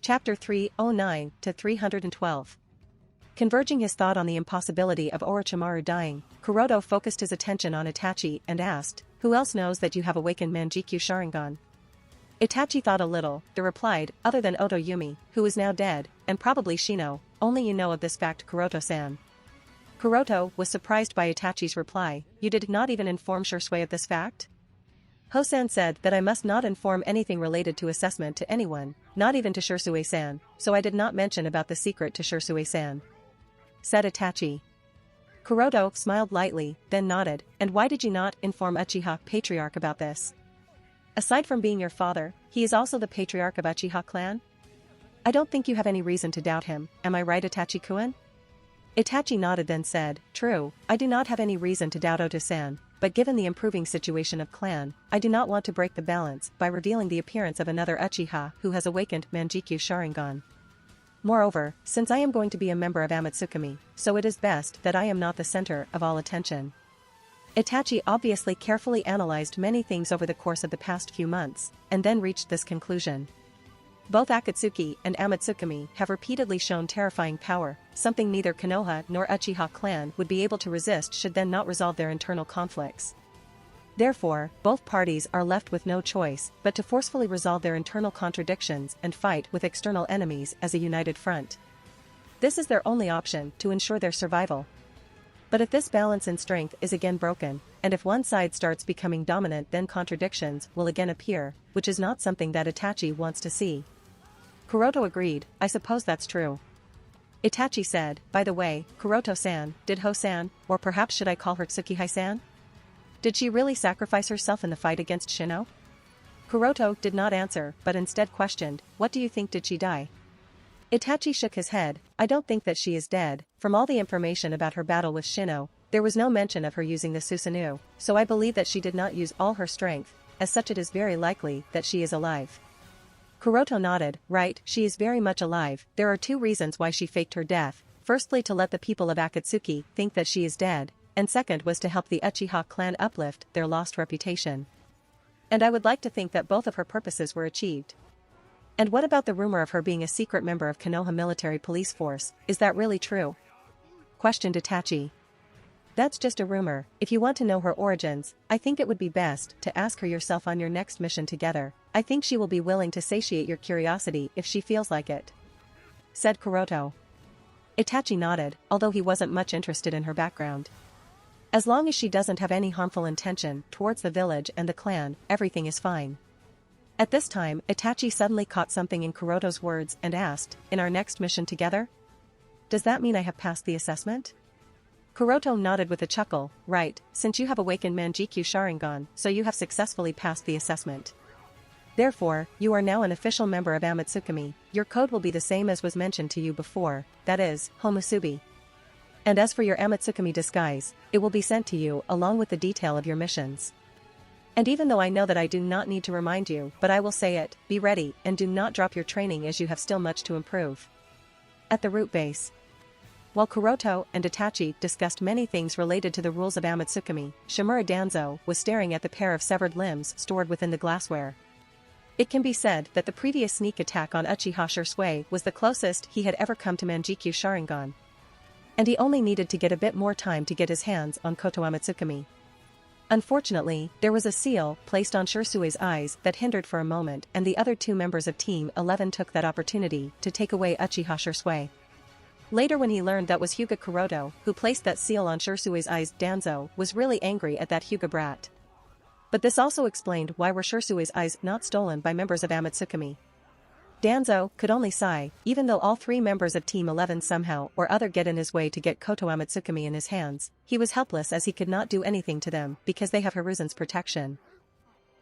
Chapter 309 to 312. Converging his thought on the impossibility of Orochimaru dying, Kuroto focused his attention on Itachi and asked, "Who else knows that you have awakened Manjikyu Sharingan?" Itachi thought a little, then replied, "Other than Oto Yumi, who is now dead, and probably Shino, only you know of this fact, Kuroto-san." Kuroto was surprised by Itachi's reply. "You did not even inform Shisui of this fact?" "Hosan said that I must not inform anything related to assessment to anyone, not even to Shisui-san, so I did not mention about the secret to Shisui-san," said Itachi. Kuroto smiled lightly, then nodded. "And why did you not inform Uchiha Patriarch about this? Aside from being your father, he is also the patriarch of Uchiha clan? I don't think you have any reason to doubt him, am I right, Itachi-kun?" Itachi nodded, then said, "True, I do not have any reason to doubt Oto-san, but given the improving situation of clan, I do not want to break the balance by revealing the appearance of another Uchiha who has awakened Manjikyu Sharingan. Moreover, since I am going to be a member of Amatsukami, so it is best that I am not the center of all attention." Itachi obviously carefully analyzed many things over the course of the past few months, and then reached this conclusion. Both Akatsuki and Amatsukami have repeatedly shown terrifying power, something neither Konoha nor Uchiha clan would be able to resist should then not resolve their internal conflicts. Therefore, both parties are left with no choice but to forcefully resolve their internal contradictions and fight with external enemies as a united front. This is their only option to ensure their survival. But if this balance in strength is again broken, and if one side starts becoming dominant, then contradictions will again appear, which is not something that Itachi wants to see. Kuroto agreed, "I suppose that's true." Itachi said, "By the way, Kuroto-san, did Ho-san, or perhaps should I call her Tsukihei-san? Did she really sacrifice herself in the fight against Shino?" Kuroto did not answer but instead questioned, "What do you think, did she die?" Itachi shook his head, "I don't think that she is dead. From all the information about her battle with Shino, there was no mention of her using the Susanoo, so I believe that she did not use all her strength, as such it is very likely that she is alive." Kuroto nodded, "Right, she is very much alive. There are two reasons why she faked her death, firstly to let the people of Akatsuki think that she is dead, and second was to help the Uchiha clan uplift their lost reputation. And I would like to think that both of her purposes were achieved." "And what about the rumor of her being a secret member of Konoha military police force, is that really true?" questioned Itachi. "That's just a rumor. If you want to know her origins, I think it would be best to ask her yourself on your next mission together. I think she will be willing to satiate your curiosity if she feels like it," said Kuroto. Itachi nodded, although he wasn't much interested in her background. As long as she doesn't have any harmful intention towards the village and the clan, everything is fine. At this time, Itachi suddenly caught something in Kuroto's words and asked, "In our next mission together? Does that mean I have passed the assessment?" Kuroto nodded with a chuckle, "Right, since you have awakened Manjikyu Sharingan, so you have successfully passed the assessment. Therefore, you are now an official member of Amatsukami. Your code will be the same as was mentioned to you before, that is, Homusubi. And as for your Amatsukami disguise, it will be sent to you along with the detail of your missions. And even though I know that I do not need to remind you, but I will say it, be ready and do not drop your training as you have still much to improve." At the root base. While Kuroto and Itachi discussed many things related to the rules of Amatsukami, Shimura Danzo was staring at the pair of severed limbs stored within the glassware. It can be said that the previous sneak attack on Uchiha Shisui was the closest he had ever come to Manjikyu Sharingan. And he only needed to get a bit more time to get his hands on Koto Amatsukami. Unfortunately, there was a seal placed on Shisui's eyes that hindered for a moment, and the other two members of Team 11 took that opportunity to take away Uchiha Shisui. Later when he learned that was Hyuga Kuroto who placed that seal on Shisui's eyes, Danzo was really angry at that Hyuga brat. But this also explained why were Shisui's eyes not stolen by members of Amatsukami. Danzo could only sigh, even though all three members of Team 11 somehow or other get in his way to get Koto Amatsukami in his hands. He was helpless as he could not do anything to them because they have Hiruzen's protection.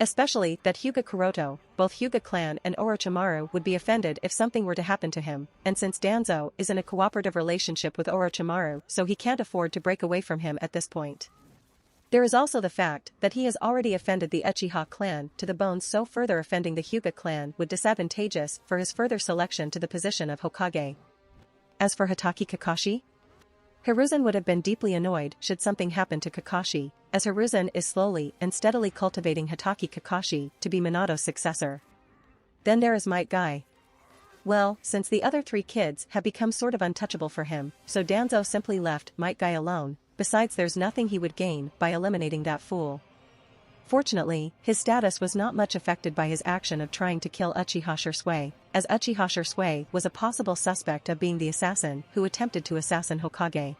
Especially that Hyuga Kuroto, both Hyuga clan and Orochimaru would be offended if something were to happen to him, and since Danzo is in a cooperative relationship with Orochimaru, so he can't afford to break away from him at this point. There is also the fact that he has already offended the Uchiha clan to the bone, so further offending the Hyuga clan would disadvantageous for his further selection to the position of Hokage. As for Hatake Kakashi, Hiruzen would have been deeply annoyed should something happen to Kakashi, as Hiruzen is slowly and steadily cultivating Hatake Kakashi to be Minato's successor. Then there is Might Guy. Well, since the other 3 kids have become sort of untouchable for him, so Danzo simply left Might Guy alone, besides there's nothing he would gain by eliminating that fool. Fortunately, his status was not much affected by his action of trying to kill Uchiha Shursui, as Uchiha Shursui was a possible suspect of being the assassin who attempted to assassinate Hokage.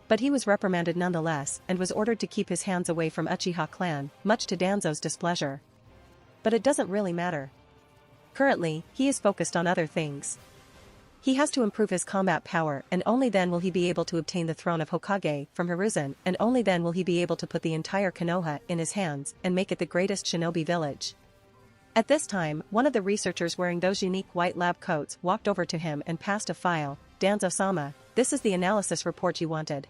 But he was reprimanded nonetheless and was ordered to keep his hands away from Uchiha clan, much to Danzo's displeasure. But it doesn't really matter. Currently, he is focused on other things. He has to improve his combat power, and only then will he be able to obtain the throne of Hokage from Hiruzen, and only then will he be able to put the entire Konoha in his hands and make it the greatest shinobi village. At this time, one of the researchers wearing those unique white lab coats walked over to him and passed a file. Danzo-sama, this is the analysis report you wanted.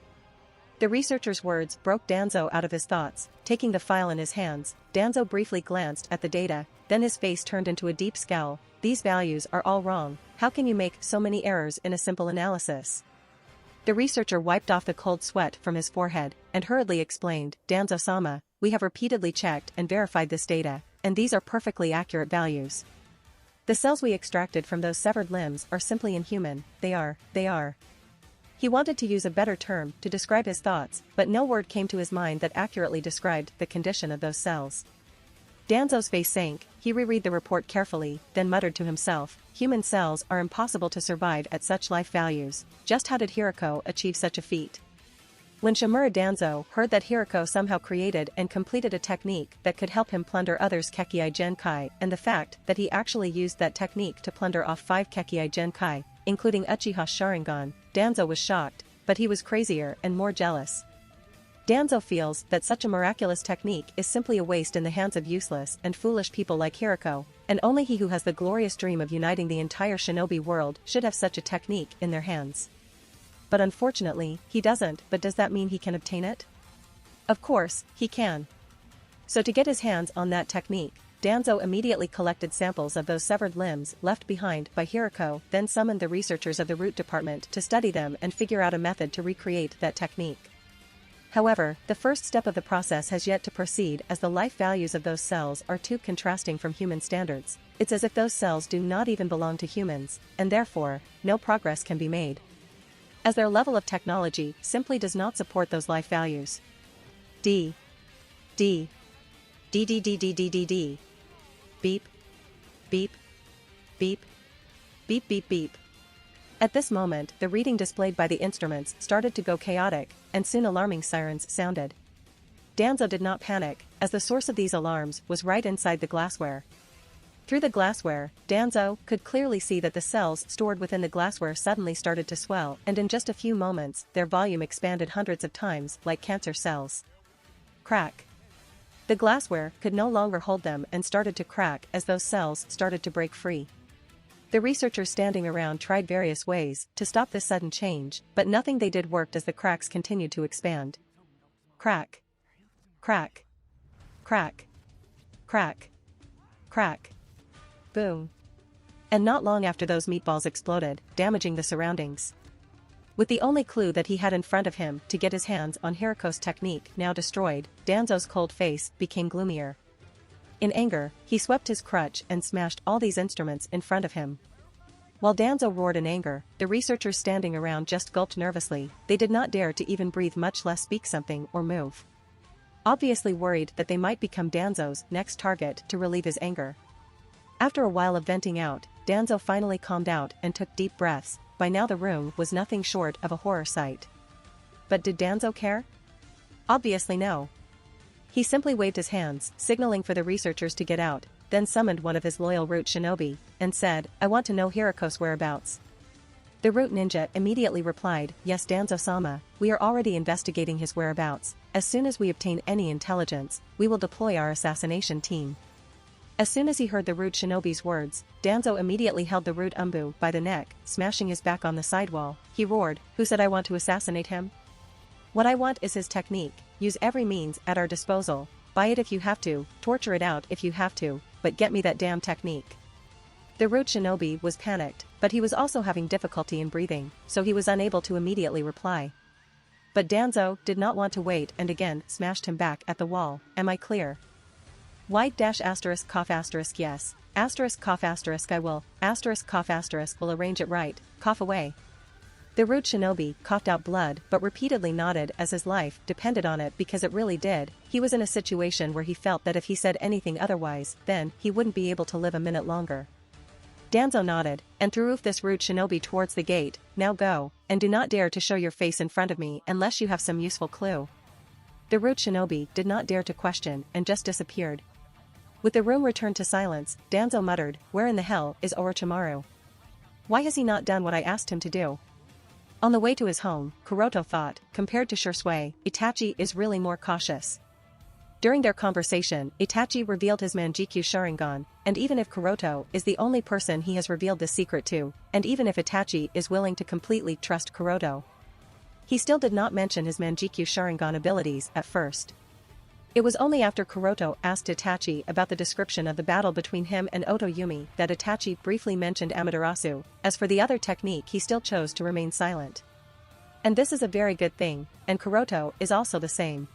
The researcher's words broke Danzo out of his thoughts. Taking the file in his hands, Danzo briefly glanced at the data, then his face turned into a deep scowl. These values are all wrong. How can you make so many errors in a simple analysis? The researcher wiped off the cold sweat from his forehead and hurriedly explained, Danzo-sama, we have repeatedly checked and verified this data, and these are perfectly accurate values. The cells we extracted from those severed limbs are simply inhuman. They are. He wanted to use a better term to describe his thoughts, but no word came to his mind that accurately described the condition of those cells. Danzo's face sank. He reread the report carefully, then muttered to himself, human cells are impossible to survive at such life values. Just how did Hirako achieve such a feat? When Shimura Danzo heard that Hirako somehow created and completed a technique that could help him plunder others' Kekii Genkai, and the fact that he actually used that technique to plunder off 5 Kekii Genkai, including Uchiha Sharingan, Danzo was shocked, but he was crazier and more jealous. Danzo feels that such a miraculous technique is simply a waste in the hands of useless and foolish people like Hirako, and only he who has the glorious dream of uniting the entire shinobi world should have such a technique in their hands. But unfortunately, he doesn't. But does that mean he can obtain it? Of course, he can. So to get his hands on that technique, Danzo immediately collected samples of those severed limbs left behind by Hirako, then summoned the researchers of the root department to study them and figure out a method to recreate that technique. However, the first step of the process has yet to proceed, as the life values of those cells are too contrasting from human standards. It's as if those cells do not even belong to humans, and therefore, no progress can be made, as their level of technology simply does not support those life values. D. Beep. Beep. Beep. Beep beep beep. At this moment, the reading displayed by the instruments started to go chaotic, and soon alarming sirens sounded. Danzo did not panic, as the source of these alarms was right inside the glassware. Through the glassware, Danzo could clearly see that the cells stored within the glassware suddenly started to swell, and in just a few moments, their volume expanded hundreds of times like cancer cells. Crack. The glassware could no longer hold them and started to crack as those cells started to break free. The researchers standing around tried various ways to stop this sudden change, but nothing they did worked as the cracks continued to expand. Crack. Crack. Crack. Crack. Crack. Boom. And not long after those meatballs exploded, damaging the surroundings. With the only clue that he had in front of him to get his hands on Hirako's technique now destroyed, Danzo's cold face became gloomier. In anger, he swept his crutch and smashed all these instruments in front of him. While Danzo roared in anger, the researchers standing around just gulped nervously. They did not dare to even breathe, much less speak something or move. Obviously worried that they might become Danzo's next target to relieve his anger. After a while of venting out, Danzo finally calmed out and took deep breaths. By now the room was nothing short of a horror sight. But did Danzo care? Obviously no. He simply waved his hands, signaling for the researchers to get out, then summoned one of his loyal root shinobi, and said, I want to know Hirako's whereabouts. The root ninja immediately replied, Yes Danzo-sama, we are already investigating his whereabouts. As soon as we obtain any intelligence, we will deploy our assassination team. As soon as he heard the root shinobi's words, Danzo immediately held the root umbu by the neck, smashing his back on the sidewall. He roared, Who said I want to assassinate him? What I want is his technique. Use every means at our disposal. Buy it if you have to, torture it out if you have to, but get me that damn technique. The root shinobi was panicked, but he was also having difficulty in breathing, so he was unable to immediately reply. But Danzo did not want to wait and again smashed him back at the wall. Am I clear? White *** yes, ***. Asterisk cough asterisk I will, asterisk cough asterisk will arrange it right, cough away. The rude shinobi coughed out blood but repeatedly nodded as his life depended on it because it really did. He was in a situation where he felt that if he said anything otherwise, then he wouldn't be able to live a minute longer. Danzo nodded, and threw this rude shinobi towards the gate. Now go, and do not dare to show your face in front of me unless you have some useful clue. The rude shinobi did not dare to question and just disappeared. With the room returned to silence, Danzo muttered, where in the hell is Orochimaru? Why has he not done what I asked him to do? On the way to his home, Kuroto thought, compared to Shursui, Itachi is really more cautious. During their conversation, Itachi revealed his Manjikyu Sharingan, and even if Kuroto is the only person he has revealed this secret to, and even if Itachi is willing to completely trust Kuroto, he still did not mention his Manjikyu Sharingan abilities at first. It was only after Kuroto asked Itachi about the description of the battle between him and Otoyumi that Itachi briefly mentioned Amaterasu. As for the other technique, he still chose to remain silent. And this is a very good thing, and Kuroto is also the same.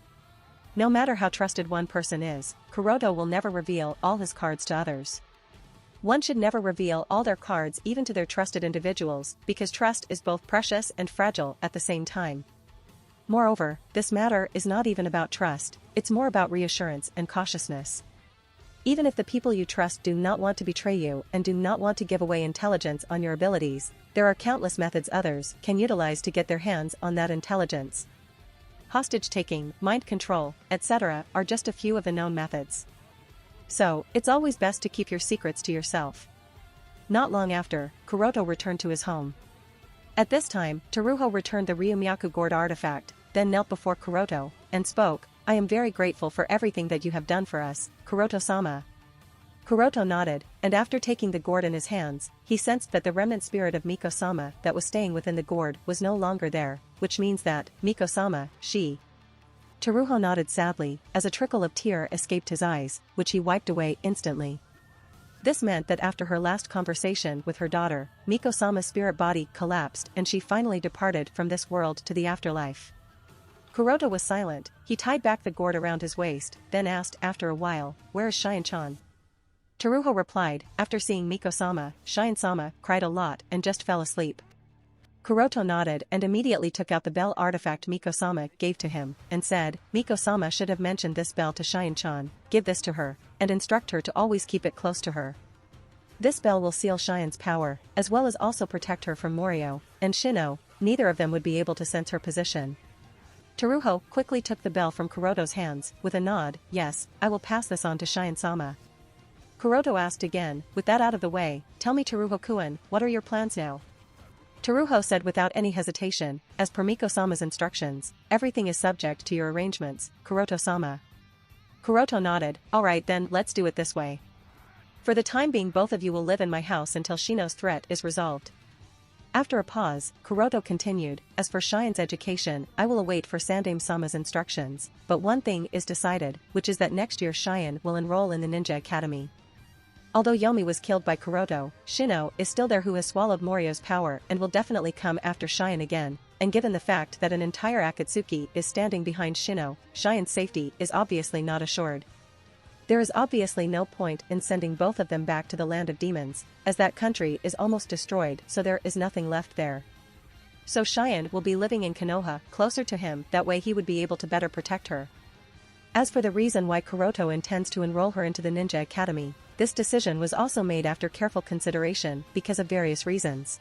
No matter how trusted one person is, Kuroto will never reveal all his cards to others. One should never reveal all their cards even to their trusted individuals, because trust is both precious and fragile at the same time. Moreover, this matter is not even about trust, it's more about reassurance and cautiousness. Even if the people you trust do not want to betray you and do not want to give away intelligence on your abilities, there are countless methods others can utilize to get their hands on that intelligence. Hostage-taking, mind control, etc. are just a few of the known methods. So, it's always best to keep your secrets to yourself. Not long after, Kuroto returned to his home. At this time, Teruho returned the Ryumyaku gourd artifact, then knelt before Kuroto, and spoke, I am very grateful for everything that you have done for us, Kuroto-sama. Kuroto nodded, and after taking the gourd in his hands, he sensed that the remnant spirit of Miko-sama that was staying within the gourd was no longer there, which means that, Miko-sama, she. Teruho nodded sadly, as a trickle of tear escaped his eyes, which he wiped away instantly. This meant that after her last conversation with her daughter, Miko-sama's spirit body collapsed and she finally departed from this world to the afterlife. Kuroto was silent, he tied back the gourd around his waist, then asked after a while, where is Shion-chan? Teruho replied, after seeing Miko-sama, Shion-sama cried a lot and just fell asleep. Kuroto nodded and immediately took out the bell artifact Miko-sama gave to him, and said, Miko-sama should have mentioned this bell to Shion-chan, give this to her, and instruct her to always keep it close to her. This bell will seal Shion's power, as well as also protect her from Morio, and Shino, neither of them would be able to sense her position. Teruho quickly took the bell from Kuroto's hands, with a nod, yes, I will pass this on to Shion-sama. Kuroto asked again, with that out of the way, tell me Teruho-kun, what are your plans now? Teruho said without any hesitation, as per Miko-sama's instructions, everything is subject to your arrangements, Kuroto-sama. Kuroto nodded, alright then, let's do it this way. For the time being both of you will live in my house until Shino's threat is resolved. After a pause, Kuroto continued, as for Shion's education, I will await for Sandaime-sama's instructions, but one thing is decided, which is that next year Shion will enroll in the Ninja Academy. Although Yomi was killed by Kuroto, Shino is still there who has swallowed Morio's power and will definitely come after Shion again, and given the fact that an entire Akatsuki is standing behind Shino, Shion's safety is obviously not assured. There is obviously no point in sending both of them back to the land of demons, as that country is almost destroyed so there is nothing left there. So Shion will be living in Konoha, closer to him, that way he would be able to better protect her. As for the reason why Kuroto intends to enroll her into the Ninja Academy, this decision was also made after careful consideration because of various reasons.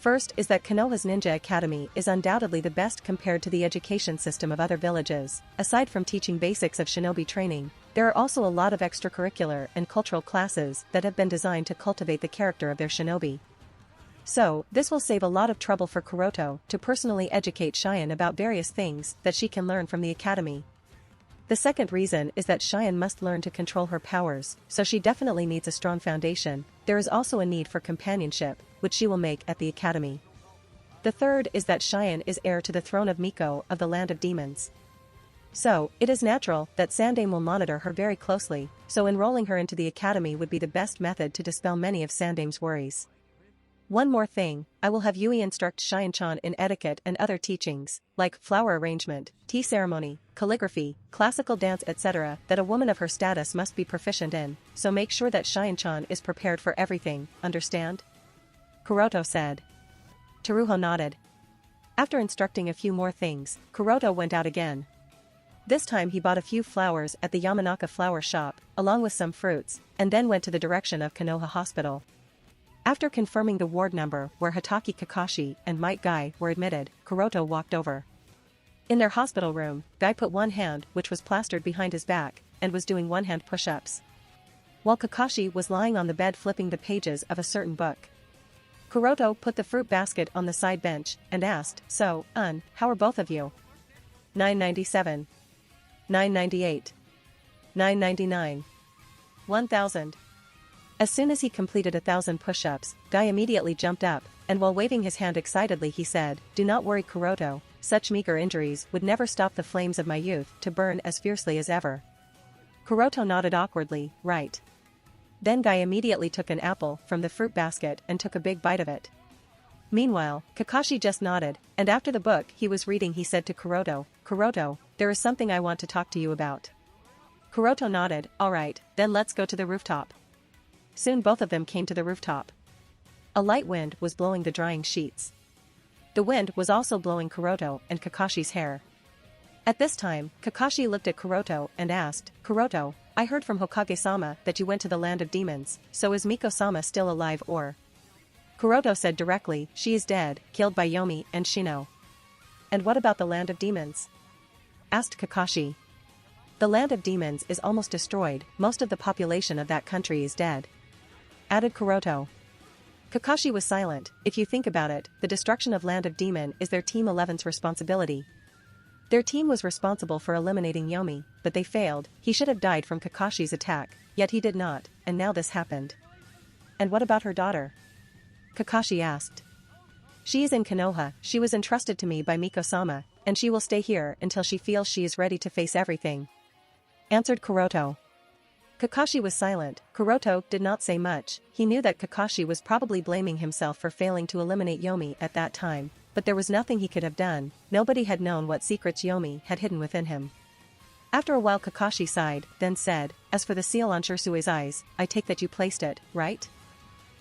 First is that Konoha's Ninja Academy is undoubtedly the best compared to the education system of other villages. Aside from teaching basics of shinobi training, there are also a lot of extracurricular and cultural classes that have been designed to cultivate the character of their shinobi. So, this will save a lot of trouble for Kuroto to personally educate Shion about various things that she can learn from the academy. The second reason is that Shion must learn to control her powers, so she definitely needs a strong foundation. There is also a need for companionship, which she will make at the academy. The third is that Shion is heir to the throne of Miko of the Land of Demons. So, it is natural that Sandaime will monitor her very closely, so enrolling her into the academy would be the best method to dispel many of Sandaime's worries. One more thing, I will have Yui instruct Xianchan in etiquette and other teachings, like flower arrangement, tea ceremony, calligraphy, classical dance etc. that a woman of her status must be proficient in, so make sure that Xianchan is prepared for everything, understand? Kuroto said. Teruho nodded. After instructing a few more things, Kuroto went out again. This time he bought a few flowers at the Yamanaka flower shop, along with some fruits, and then went to the direction of Konoha Hospital. After confirming the ward number where Hatake Kakashi and Might Guy were admitted, Kuroto walked over. In their hospital room, Guy put one hand which was plastered behind his back, and was doing one-hand push-ups. While Kakashi was lying on the bed flipping the pages of a certain book. Kuroto put the fruit basket on the side bench, and asked, "So, how are both of you?" 997. 998. 999. 1000. As soon as he completed 1,000 push-ups, Guy immediately jumped up, and while waving his hand excitedly he said, "Do not worry Kuroto, such meager injuries would never stop the flames of my youth to burn as fiercely as ever." Kuroto nodded awkwardly, "Right." Then Guy immediately took an apple from the fruit basket and took a big bite of it. Meanwhile, Kakashi just nodded, and after the book he was reading he said to Kuroto, "Kuroto, there is something I want to talk to you about." Kuroto nodded, "Alright, then let's go to the rooftop." Soon both of them came to the rooftop. A light wind was blowing the drying sheets. The wind was also blowing Kuroto and Kakashi's hair. At this time, Kakashi looked at Kuroto and asked, "Kuroto, I heard from Hokage-sama that you went to the land of demons, so is Miko-sama still alive or?" Kuroto said directly, "She is dead, killed by Yomi and Shino." "And what about the land of demons?" asked Kakashi. "The land of demons is almost destroyed, most of the population of that country is dead," added Kuroto. Kakashi was silent. If you think about it, the destruction of Land of Demon is their Team 11's responsibility. Their team was responsible for eliminating Yomi, but they failed. He should have died from Kakashi's attack, yet he did not, and now this happened. "And what about her daughter?" Kakashi asked. "She is in Konoha, she was entrusted to me by Miko-sama, and she will stay here until she feels she is ready to face everything," answered Kuroto. Kakashi was silent. Kuroto did not say much. He knew that Kakashi was probably blaming himself for failing to eliminate Yomi at that time, but there was nothing he could have done. Nobody had known what secrets Yomi had hidden within him. After a while Kakashi sighed, then said, "As for the seal on Shirsue's eyes, I take that you placed it, right?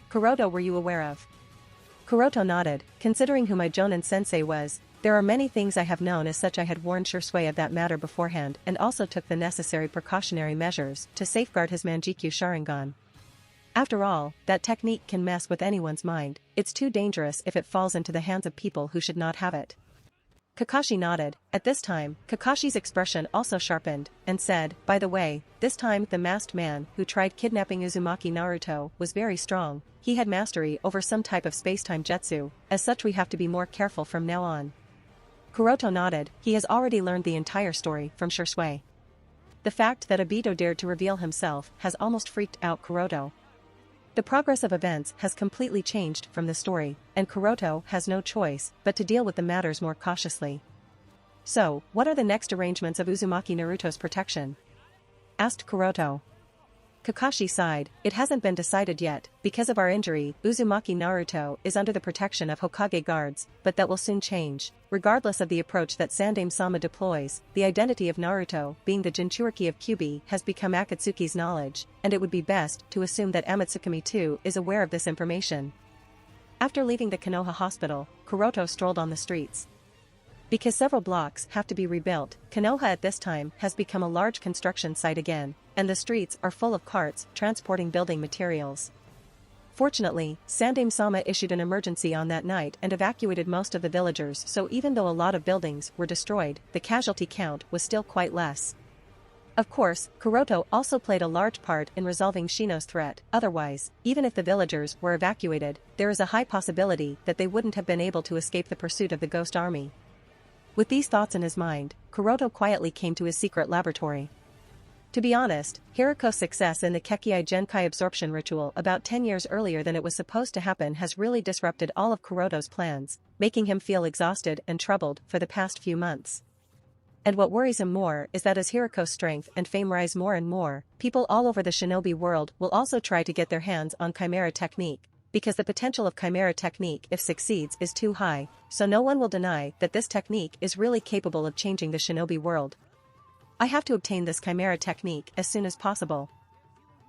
Kuroto, were you aware of?" Kuroto nodded. Considering who my Jonin sensei was, there are many things I have known. As such I had warned Shirsue of that matter beforehand and also took the necessary precautionary measures to safeguard his Manjikyu Sharingan. After all, that technique can mess with anyone's mind. It's too dangerous if it falls into the hands of people who should not have it. Kakashi nodded. At this time, Kakashi's expression also sharpened, and said, "By the way, this time the masked man who tried kidnapping Uzumaki Naruto was very strong. He had mastery over some type of space-time jutsu, as such we have to be more careful from now on." Kuroto nodded. He has already learned the entire story from Shirsue. The fact that Obito dared to reveal himself has almost freaked out Kuroto. The progress of events has completely changed from the story, and Kuroto has no choice but to deal with the matters more cautiously. "So, what are the next arrangements of Uzumaki Naruto's protection?" asked Kuroto. Kakashi sighed. "It hasn't been decided yet. Because of our injury, Uzumaki Naruto is under the protection of Hokage guards, but that will soon change. Regardless of the approach that Sandaime-sama deploys, the identity of Naruto, being the Jinchuriki of Kyuubi, has become Akatsuki's knowledge, and it would be best to assume that Amatsukami too is aware of this information." After leaving the Konoha hospital, Kuroto strolled on the streets. Because several blocks have to be rebuilt, Konoha at this time has become a large construction site again, and the streets are full of carts transporting building materials. Fortunately, Sandaime-sama issued an emergency on that night and evacuated most of the villagers, so even though a lot of buildings were destroyed, the casualty count was still quite less. Of course, Kuroto also played a large part in resolving Shino's threat. Otherwise, even if the villagers were evacuated, there is a high possibility that they wouldn't have been able to escape the pursuit of the Ghost Army. With these thoughts in his mind, Kuroto quietly came to his secret laboratory. To be honest, Hiriko's success in the Kekkei Genkai absorption ritual about 10 years earlier than it was supposed to happen has really disrupted all of Kuroto's plans, making him feel exhausted and troubled for the past few months. And what worries him more is that as Hiriko's strength and fame rise more and more, people all over the shinobi world will also try to get their hands on Chimera technique, because the potential of Chimera technique if succeeds is too high, so no one will deny that this technique is really capable of changing the shinobi world. I have to obtain this Chimera technique as soon as possible.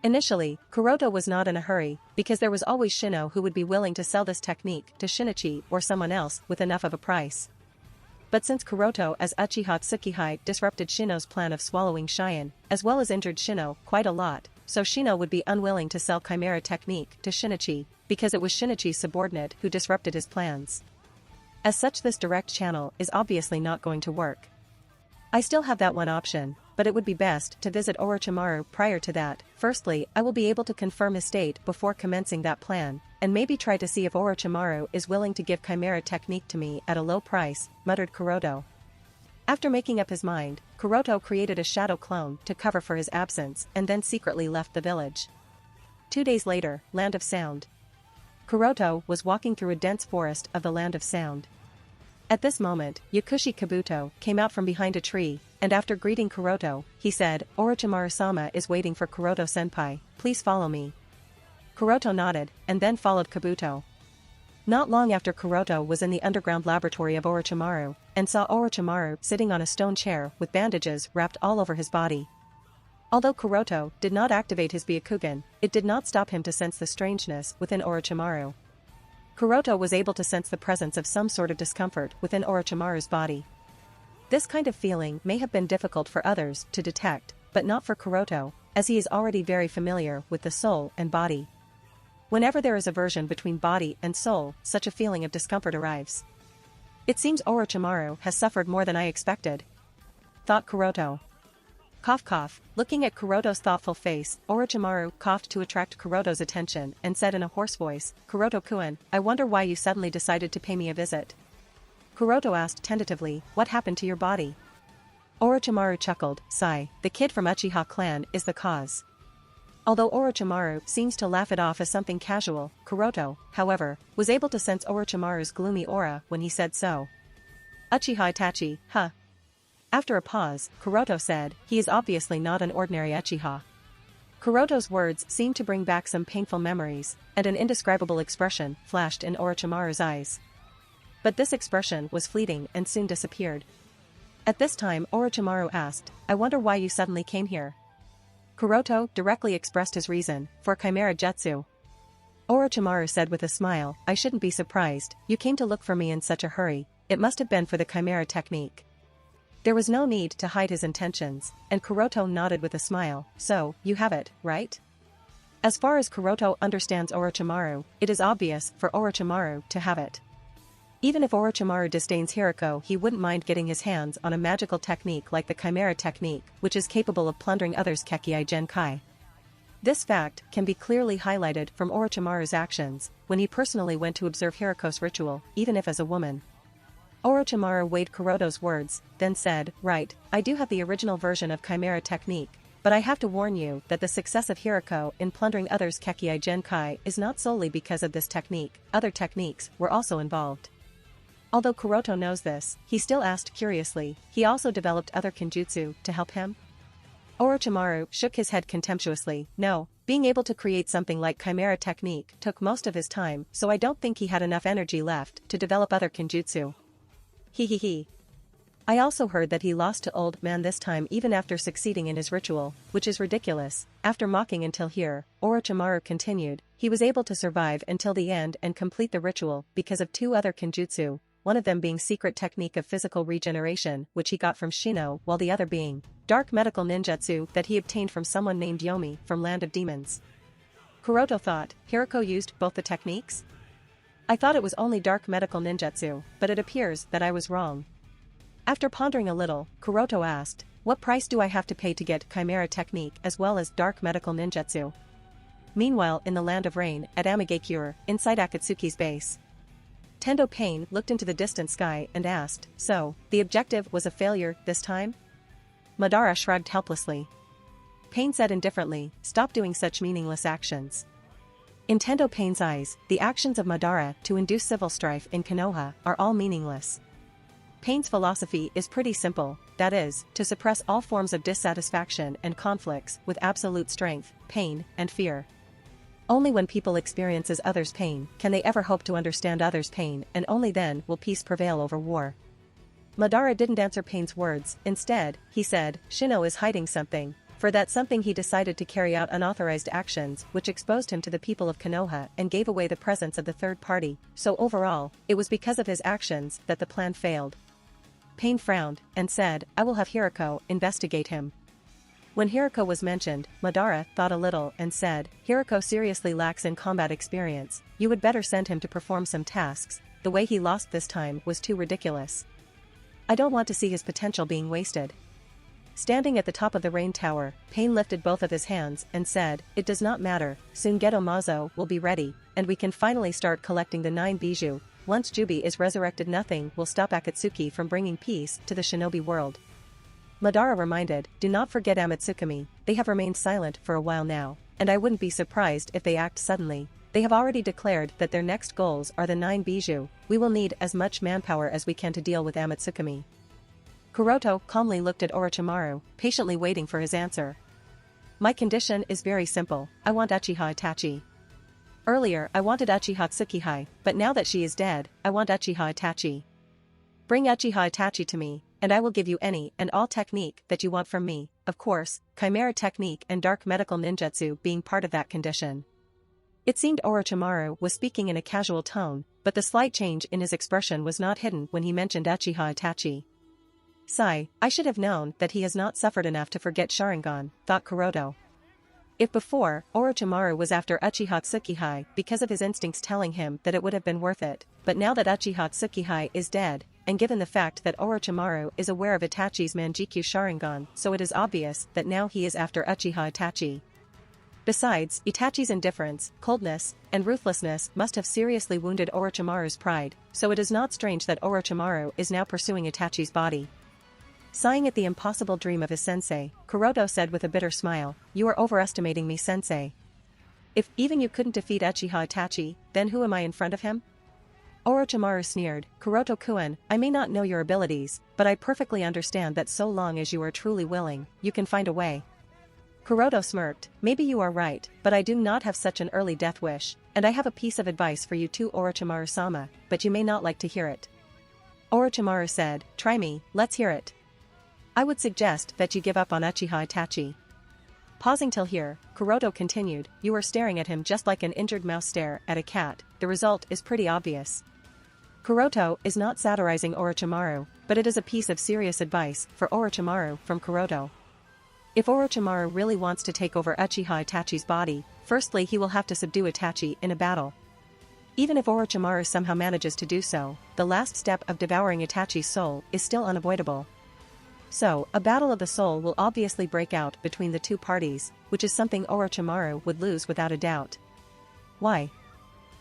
Initially, Kuroto was not in a hurry, because there was always Shino who would be willing to sell this technique to Shinichi or someone else with enough of a price. But since Kuroto as Uchiha Tsukihei disrupted Shino's plan of swallowing Chien, as well as injured Shino quite a lot, so Shino would be unwilling to sell Chimera technique to Shinichi, because it was Shinichi's subordinate who disrupted his plans. As such, this direct channel is obviously not going to work. I still have that one option, but it would be best to visit Orochimaru prior to that. Firstly, I will be able to confirm his state before commencing that plan, and maybe try to see if Orochimaru is willing to give Chimera technique to me at a low price, muttered Kuroto. After making up his mind, Kuroto created a shadow clone to cover for his absence and then secretly left the village. 2 days later, Land of Sound. Kuroto was walking through a dense forest of the Land of Sound. At this moment, Yakushi Kabuto came out from behind a tree, and after greeting Kuroto, he said, "Orochimaru-sama is waiting for Kuroto-senpai, please follow me." Kuroto nodded, and then followed Kabuto. Not long after, Kuroto was in the underground laboratory of Orochimaru, and saw Orochimaru sitting on a stone chair with bandages wrapped all over his body. Although Kuroto did not activate his Byakugan, it did not stop him to sense the strangeness within Orochimaru. Kuroto was able to sense the presence of some sort of discomfort within Orochimaru's body. This kind of feeling may have been difficult for others to detect, but not for Kuroto, as he is already very familiar with the soul and body. Whenever there is aversion between body and soul, such a feeling of discomfort arrives. It seems Orochimaru has suffered more than I expected, thought Kuroto. Cough cough. Looking at Kuroto's thoughtful face, Orochimaru coughed to attract Kuroto's attention and said in a hoarse voice, "Kuroto-kun, I wonder why you suddenly decided to pay me a visit." Kuroto asked tentatively, "What happened to your body?" Orochimaru chuckled, "Sigh, the kid from Uchiha clan is the cause." Although Orochimaru seems to laugh it off as something casual, Kuroto, however, was able to sense Orochimaru's gloomy aura when he said so. "Uchiha Itachi, huh?" After a pause, Kuroto said, "He is obviously not an ordinary Uchiha." Kuroto's words seemed to bring back some painful memories, and an indescribable expression flashed in Orochimaru's eyes. But this expression was fleeting and soon disappeared. At this time, Orochimaru asked, "I wonder why you suddenly came here." Kuroto directly expressed his reason, for Chimera Jutsu. Orochimaru said with a smile, "I shouldn't be surprised, you came to look for me in such a hurry, it must have been for the Chimera technique." There was no need to hide his intentions, and Kuroto nodded with a smile, "So, you have it, right?" As far as Kuroto understands Orochimaru, it is obvious for Orochimaru to have it. Even if Orochimaru disdains Hiriko, he wouldn't mind getting his hands on a magical technique like the Chimera technique, which is capable of plundering others' Kekkei Genkai. This fact can be clearly highlighted from Orochimaru's actions, when he personally went to observe Hiriko's ritual, even if as a woman. Orochimaru weighed Kuroto's words, then said, "Right, I do have the original version of Chimera technique, but I have to warn you that the success of Hiriko in plundering others' Kekkei Genkai is not solely because of this technique, other techniques were also involved." Although Kuroto knows this, he still asked curiously, "He also developed other kenjutsu to help him?" Orochimaru shook his head contemptuously, "No, being able to create something like Chimera technique took most of his time, so I don't think he had enough energy left to develop other kenjutsu." He. I also heard that he lost to Old Man this time even after succeeding in his ritual, which is ridiculous. After mocking until here, Orochimaru continued, "He was able to survive until the end and complete the ritual because of 2 other kenjutsu, one of them being secret technique of physical regeneration which he got from Shino, while the other being dark medical ninjutsu that he obtained from someone named Yomi from Land of Demons." Kuroto thought, Hiriko used both the techniques? I thought it was only dark medical ninjutsu, but it appears that I was wrong. After pondering a little, Kuroto asked, "What price do I have to pay to get Chimera technique as well as dark medical ninjutsu?" Meanwhile, in the Land of Rain, at Amigakure, inside Akatsuki's base, Tendo Pain looked into the distant sky and asked, "So, the objective was a failure this time?" Madara shrugged helplessly. Pain said indifferently, "Stop doing such meaningless actions." In Tendo Pain's eyes, the actions of Madara to induce civil strife in Konoha are all meaningless. Pain's philosophy is pretty simple, that is, to suppress all forms of dissatisfaction and conflicts with absolute strength, pain, and fear. Only when people experiences others' pain can they ever hope to understand others' pain, and only then will peace prevail over war. Madara didn't answer Pain's words. Instead, he said, Shino is hiding something. For that something he decided to carry out unauthorized actions which exposed him to the people of Konoha and gave away the presence of the third party, so overall, it was because of his actions that the plan failed. Pain frowned and said, I will have Hirako investigate him. When Hirako was mentioned, Madara thought a little and said, Hirako seriously lacks in combat experience, you would better send him to perform some tasks, the way he lost this time was too ridiculous. I don't want to see his potential being wasted. Standing at the top of the rain tower, Pain lifted both of his hands and said, it does not matter, soon Geto Mazo will be ready, and we can finally start collecting the 9 bijou. Once Jubi is resurrected, nothing will stop Akatsuki from bringing peace to the shinobi world. Madara reminded, do not forget Amatsukami, they have remained silent for a while now, and I wouldn't be surprised if they act suddenly. They have already declared that their next goals are the 9 bijou. We will need as much manpower as we can to deal with Amatsukami. Kuroto calmly looked at Orochimaru, patiently waiting for his answer. My condition is very simple, I want Uchiha Itachi. Earlier I wanted Uchiha Tsukihai, but now that she is dead, I want Uchiha Itachi. Bring Uchiha Itachi to me, and I will give you any and all technique that you want from me, of course, Chimera technique and dark medical ninjutsu being part of that condition. It seemed Orochimaru was speaking in a casual tone, but the slight change in his expression was not hidden when he mentioned Uchiha Itachi. Sigh, I should have known that he has not suffered enough to forget Sharingan, thought Kuroto. If before, Orochimaru was after Uchiha Tsukihai because of his instincts telling him that it would have been worth it, but now that Uchiha Tsukihai is dead, and given the fact that Orochimaru is aware of Itachi's Manjikyu Sharingan, so it is obvious that now he is after Uchiha Itachi. Besides, Itachi's indifference, coldness, and ruthlessness must have seriously wounded Orochimaru's pride, so it is not strange that Orochimaru is now pursuing Itachi's body. Sighing at the impossible dream of his sensei, Kuroto said with a bitter smile, you are overestimating me, sensei. If even you couldn't defeat Uchiha Itachi, then who am I in front of him? Orochimaru sneered, Kuroto-kun, I may not know your abilities, but I perfectly understand that so long as you are truly willing, you can find a way. Kuroto smirked, maybe you are right, but I do not have such an early death wish, and I have a piece of advice for you too, Orochimaru-sama, but you may not like to hear it. Orochimaru said, try me, let's hear it. I would suggest that you give up on Uchiha Itachi. Pausing till here, Kuroto continued, you are staring at him just like an injured mouse stare at a cat, the result is pretty obvious. Kuroto is not satirizing Orochimaru, but it is a piece of serious advice for Orochimaru from Kuroto. If Orochimaru really wants to take over Uchiha Itachi's body, firstly he will have to subdue Itachi in a battle. Even if Orochimaru somehow manages to do so, the last step of devouring Itachi's soul is still unavoidable. So, a battle of the soul will obviously break out between the two parties, which is something Orochimaru would lose without a doubt. Why?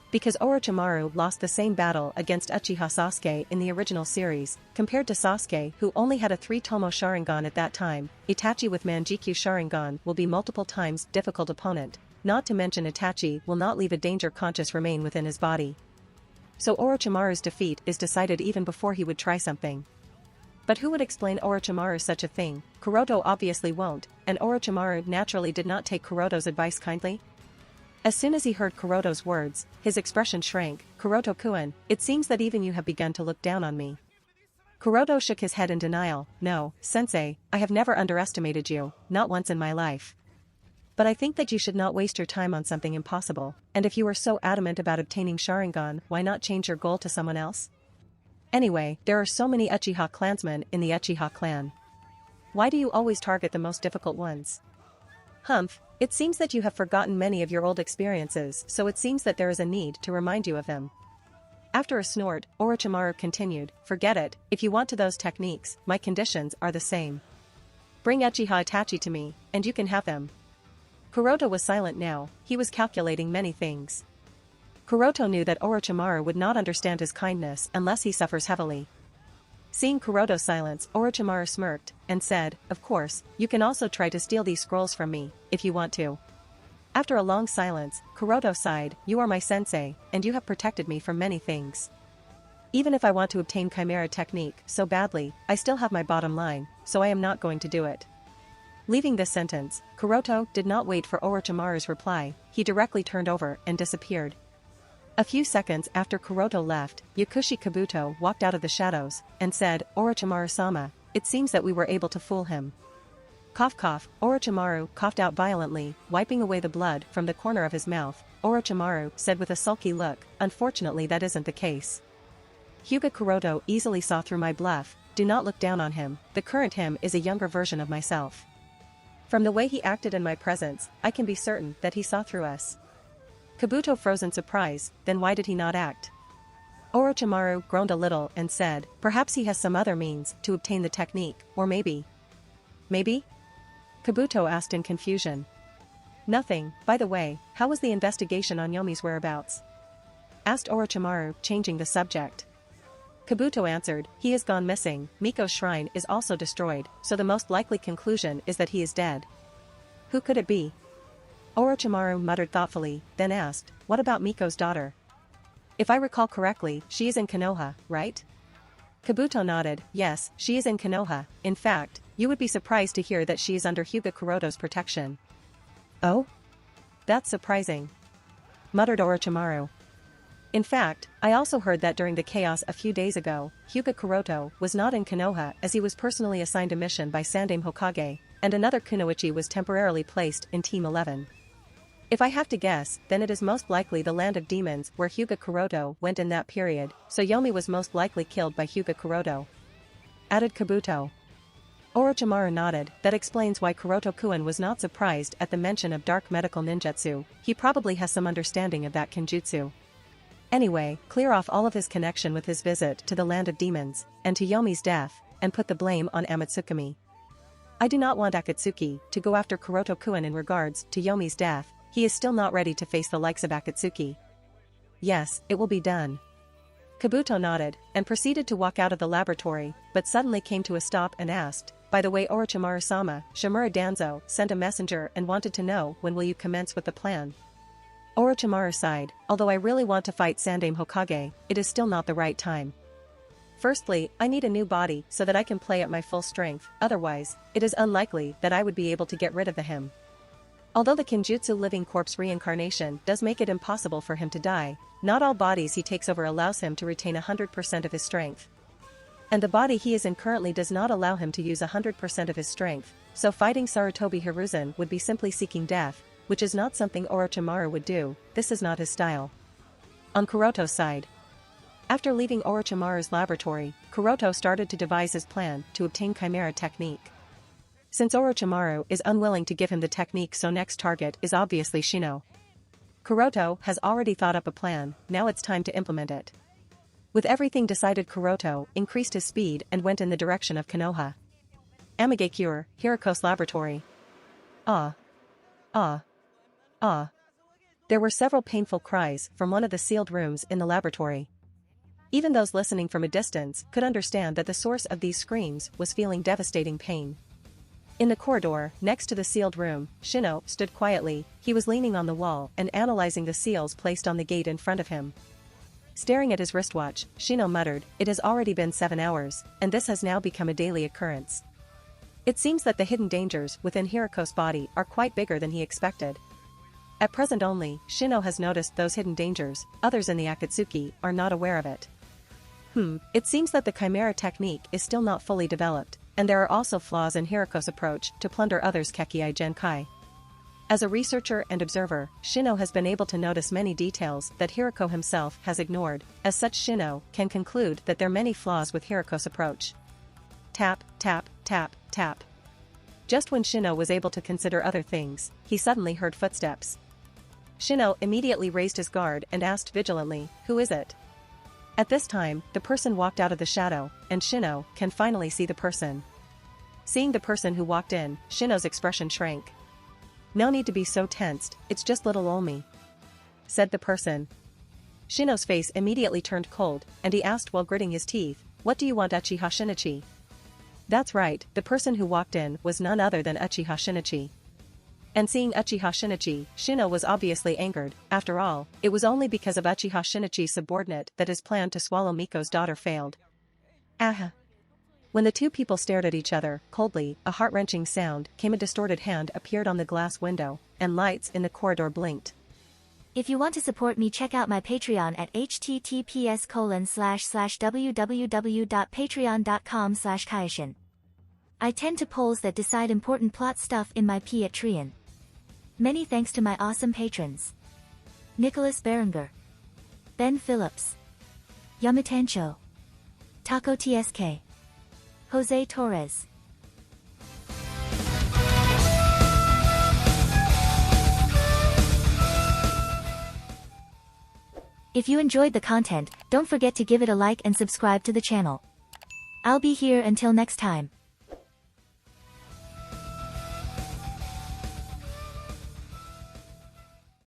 Because Orochimaru lost the same battle against Uchiha Sasuke in the original series, compared to Sasuke who only had a 3-tomo Sharingan at that time, Itachi with Manjikyu Sharingan will be multiple times difficult opponent, not to mention Itachi will not leave a danger-conscious remain within his body. So Orochimaru's defeat is decided even before he would try something. But who would explain Orochimaru such a thing? Kuroto obviously won't, and Orochimaru naturally did not take Kuroto's advice kindly. As soon as he heard Kuroto's words, his expression shrank. Kuroto-kun, it seems that even you have begun to look down on me. Kuroto shook his head in denial, no, sensei, I have never underestimated you, not once in my life. But I think that you should not waste your time on something impossible, and if you are so adamant about obtaining Sharingan, why not change your goal to someone else? Anyway, there are so many Uchiha clansmen in the Uchiha clan. Why do you always target the most difficult ones? Humph, it seems that you have forgotten many of your old experiences, so it seems that there is a need to remind you of them. After a snort, Orochimaru continued, forget it, if you want to those techniques, my conditions are the same. Bring Uchiha Itachi to me, and you can have them. Kuroto was silent now, he was calculating many things. Kuroto knew that Orochimaru would not understand his kindness unless he suffers heavily. Seeing Kuroto's silence, Orochimaru smirked, and said, of course, you can also try to steal these scrolls from me, if you want to. After a long silence, Kuroto sighed, you are my sensei, and you have protected me from many things. Even if I want to obtain Chimera technique so badly, I still have my bottom line, so I am not going to do it. Leaving this sentence, Kuroto did not wait for Orochimaru's reply, he directly turned over and disappeared. A few seconds after Kuroto left, Yakushi Kabuto walked out of the shadows and said, "Orochimaru-sama, it seems that we were able to fool him." Cough cough, Orochimaru coughed out violently, wiping away the blood from the corner of his mouth. Orochimaru said with a sulky look, "Unfortunately that isn't the case. Hyuga Kuroto easily saw through my bluff, do not look down on him, the current him is a younger version of myself. From the way he acted in my presence, I can be certain that he saw through us." Kabuto froze in surprise, then why did he not act? Orochimaru groaned a little and said, "Perhaps he has some other means to obtain the technique, or maybe." "Maybe?" Kabuto asked in confusion. "Nothing, by the way, how was the investigation on Yomi's whereabouts?" asked Orochimaru, changing the subject. Kabuto answered, "He has gone missing, Miko's shrine is also destroyed, so the most likely conclusion is that he is dead." "Who could it be?" Orochimaru muttered thoughtfully, then asked, "What about Miko's daughter? If I recall correctly, she is in Konoha, right?" Kabuto nodded, "Yes, she is in Konoha, in fact, you would be surprised to hear that she is under Hyuga Kuroto's protection." "Oh? That's surprising," muttered Orochimaru. "In fact, I also heard that during the chaos a few days ago, Hyuga Kuroto was not in Konoha as he was personally assigned a mission by Sandaime Hokage, and another kunoichi was temporarily placed in Team 11. If I have to guess, then it is most likely the land of demons where Hyuga Kuroto went in that period, so Yomi was most likely killed by Hyuga Kuroto," added Kabuto. Orochimaru nodded, that explains why Kuroto-kun was not surprised at the mention of dark medical ninjutsu, he probably has some understanding of that kenjutsu. Anyway, clear off all of his connection with his visit to the land of demons, and to Yomi's death, and put the blame on Amatsukami. I do not want Akatsuki to go after Kuroto-kun in regards to Yomi's death, he is still not ready to face the likes of Akatsuki. Yes, it will be done. Kabuto nodded, and proceeded to walk out of the laboratory, but suddenly came to a stop and asked, "By the way Orochimaru-sama, Shimura Danzo sent a messenger and wanted to know when will you commence with the plan?" Orochimaru sighed, "Although I really want to fight Sandaime Hokage, it is still not the right time. Firstly, I need a new body so that I can play at my full strength, otherwise, it is unlikely that I would be able to get rid of him. Although the Kenjutsu living corpse reincarnation does make it impossible for him to die, not all bodies he takes over allows him to retain 100% of his strength. And the body he is in currently does not allow him to use 100% of his strength, so fighting Sarutobi Hiruzen would be simply seeking death, which is not something Orochimaru would do, this is not his style." On Kuroto's side. After leaving Orochimaru's laboratory, Kuroto started to devise his plan to obtain Chimera technique. Since Orochimaru is unwilling to give him the technique, so next target is obviously Shino. Kuroto has already thought up a plan, now it's time to implement it. With everything decided, Kuroto increased his speed and went in the direction of Konoha. Amigakure, Hiriko's laboratory. Ah. Ah. Ah. There were several painful cries from one of the sealed rooms in the laboratory. Even those listening from a distance could understand that the source of these screams was feeling devastating pain. In the corridor, next to the sealed room, Shino stood quietly, he was leaning on the wall and analyzing the seals placed on the gate in front of him. Staring at his wristwatch, Shino muttered, "It has already been 7 hours, and this has now become a daily occurrence." It seems that the hidden dangers within Hiriko's body are quite bigger than he expected. At present only, Shino has noticed those hidden dangers, others in the Akatsuki are not aware of it. It seems that the Chimera technique is still not fully developed, and there are also flaws in Hiriko's approach to plunder others' Kekkei Genkai. As a researcher and observer, Shino has been able to notice many details that Hiriko himself has ignored, as such Shino can conclude that there are many flaws with Hiriko's approach. Tap, tap, tap, tap. Just when Shino was able to consider other things, he suddenly heard footsteps. Shino immediately raised his guard and asked vigilantly, "Who is it?" At this time, the person walked out of the shadow, and Shino can finally see the person. Seeing the person who walked in, Shino's expression shrank. "No need to be so tensed, it's just little Olmi," said the person. Shino's face immediately turned cold, and he asked while gritting his teeth, "What do you want, Uchiha Shinichi?" That's right, the person who walked in was none other than Uchiha Shinichi. And seeing Uchiha Shinichi, Shino was obviously angered. After all, it was only because of Uchiha Shinichi's subordinate that his plan to swallow Miko's daughter failed. When the two people stared at each other, coldly, a heart-wrenching sound came. A distorted hand appeared on the glass window, and lights in the corridor blinked. If you want to support me, check out my Patreon at https://www.patreon.com/Kaioshin. I tend to polls that decide important plot stuff in my Patreon. Many thanks to my awesome patrons. Nicholas Berenger, Ben Phillips, Yamatancho, Taco TSK, Jose Torres. If you enjoyed the content, don't forget to give it a like and subscribe to the channel. I'll be here until next time.